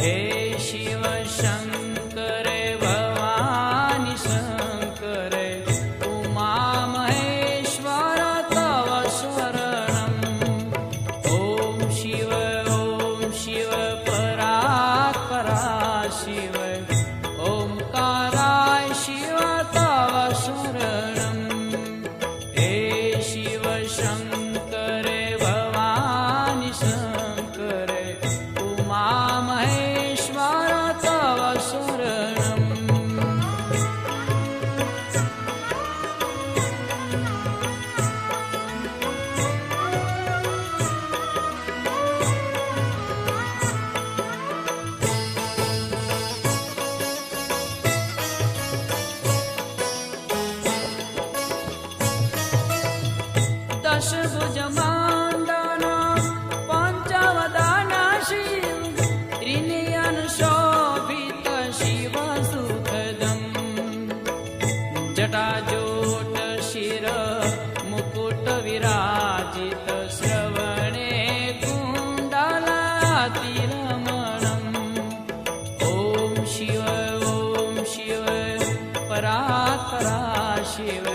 हे शिव शंकर भवानी शंकर उमा महेश्वर तव शरणम्। ओम शिव परात्परा शिव ओंकाराय शिव तव शरणम्। हे शिव शंकर भवानी शंकर उमा महेश्वर तव शरणम्। दशभुज मांडन पंचवदन शिव त्रिनयन शोभित शिव सुखदम्। जटाजूट शिर मुकुट विराजित श्रवणे कुण्डलातिरमणम्। ओम शिव परात्परा शिव